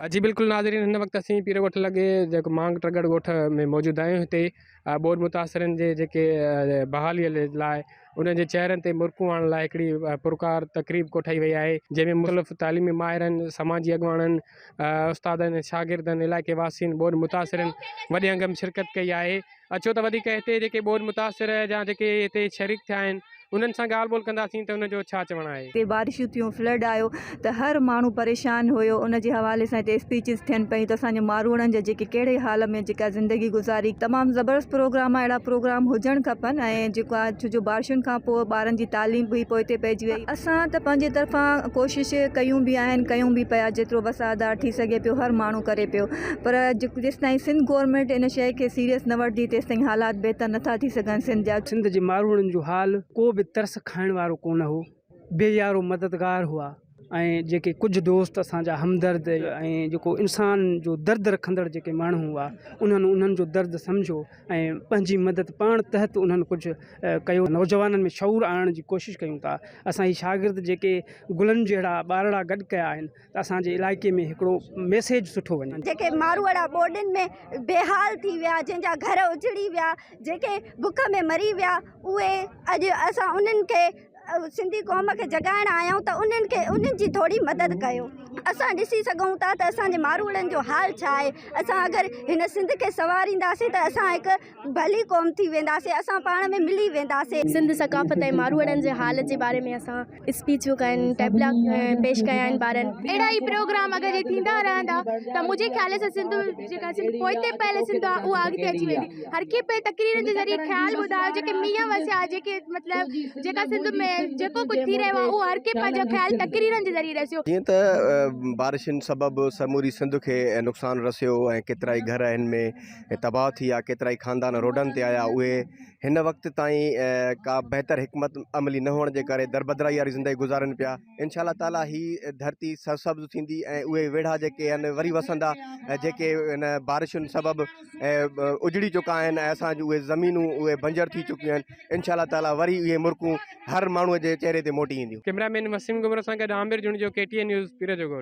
जी बिल्कुल नाज़रीन, हिन वक़्तु असीं पीर ॻोठ लॻे जेको मांग ट्रगढ़ ॻोठ में मौजूदु आहियूं। हिते ॿोॾि मुतासिरनि जे जेके बहालीअ लाइ उन्हनि जे चहिरनि ते मुर्कूं आणण लाइ हिकिड़ी पुरकार तक़रीब कोठाई वई आहे, जंहिंमें मुख़्तलिफ़ तालीमी माहिरनि, समाजी अॻुवाणनि, उस्तादनि, शागिर्दनि, इलाइक़े वासियुनि, ॿोॾि मुतासिरनि वॾे अंग में शिरकत कई आहे। अचो त वधीक हिते जेके ॿोॾि मुतासिर जा जेके हिते शरीक थिया आहिनि उन्हनि सां ॻाल्हि ॿोल कंदासीं त उनजो छा चवणु आहे। हिते बारिशूं थियूं, फ्लड आयो त हर माण्हू परेशान हुयो। उन जे हवाले सां हिते स्पीचिस थियनि पई त असांजे मारूड़नि जा जेके कहिड़े हाल में जेका ज़िंदगी गुज़ारी। तमामु ज़बरदस्त प्रोग्राम आहे, अहिड़ा प्रोग्राम हुजणु खपनि। ऐं जेको आहे छो जो बारिशुनि खां पोइ ॿारनि जी तालीम बि पोइते पइजी वई। असां त पंहिंजे तरफ़ां कोशिशि कयूं बि आहिनि, कयूं बि पिया, जेतिरो वसादार थी सघे पियो हर माण्हू करे पियो। पर जेसिताईं सिंध गवर्नमेंट इन शइ खे सीरियस न वठंदी तेसिताईं हालात बहितर नथा थी सघनि। सिंध जे मारूड़नि जो हाल को बि तरस खाइण वारो कोन हो, बेयारो मददगार हुआ। ऐं जेके कुझु दोस्त असांजा हमदर्द ऐं जेको इंसान जो दर्द रखंदड़ जेके माण्हू हुआ उन्हनि जो दर्द सम्झो ऐं पंहिंजी मदद पाण तहत उन्हनि कुझु कयो। नौजवाननि में शऊर आणण जी कोशिशि कयूं था। असां ही शागिर्द जेके गुलनि जहिड़ा ॿारड़ा गॾु कया आहिनि त असांजे इलाइक़े में हिकिड़ो मैसेज सुठो वञे। जेके मारूड़ा ॿोॾियुनि में बेहाल थी विया, जंहिंजा घर उजड़ी विया, जेके बुख में मरी विया, उहे अॼु असां उन्हनि खे सिंधी क़ौम खे जगाइण आया आहियूं त उन्हनि जी थोरी मदद कयो। असां ॾिसी सघूं था त असांजे मारूड़नि जो हाल छा आहे। असां अगरि हिन सिंध खे संवारींदासीं त असां हिकु भली क़ौम थी वेंदासीं, असां पाण में मिली वेंदासीं। सिंध सकाफ़त ऐं मारूड़नि जे हाल जे बारे में असां स्पीचूं कयूं, टैबला पेश कया आहिनि ॿारनि। अहिड़ा ई प्रोग्राम अगरि थींदा रहंदा त मुंहिंजे ख़्याल सां सिंध जेका सिंध पोइते पहले सिंध आहे उहा अॻिते अची वेंदी। हर के पे तकरीरनि जे ज़रिए ख़्यालु ॿुधायो, जेके मींहं वसिया, जेके मतिलबु जेका सिंध में जेको कुझु थी रहियो आहे उहो हर के पंहिंजो ख़्यालु तकरीरनि जे ज़रिए रसियो। जीअं त बारिशुनि सबबु समूरी सिंध खे नुक़सानु रसियो ऐं केतिरा ई घर हिन में तबाह थी आहे, केतिरा ई ख़ानदान रोडनि ते आया, उहे हिन वक़्त ताईं का बहितर हिकमत अमली न हुअण जे करे दरबदराई वारी ज़िंदगी गुज़ारनि पिया। इंशाअल्लाह ताला ही धरती सरसब्ज़ थींदी ऐं उहे वेढ़ा जेके आहिनि वरी वसंदा, जेके हिन बारिशुनि सबबु उजड़ी चुका आहिनि ऐं असांजूं उहे ज़मीनूं उहे बंजर थी चुकियूं आहिनि। इंशाअल्लाह ताला वरी इहे मुर्कूं हर माण्हूअ जे चहिरे ते मोटी ईंदियूं। कैमरामैन वसीम गुमरो सां गॾु आमिर जुणिजो, KTN न्यूज़, पीर जो ॻोठ।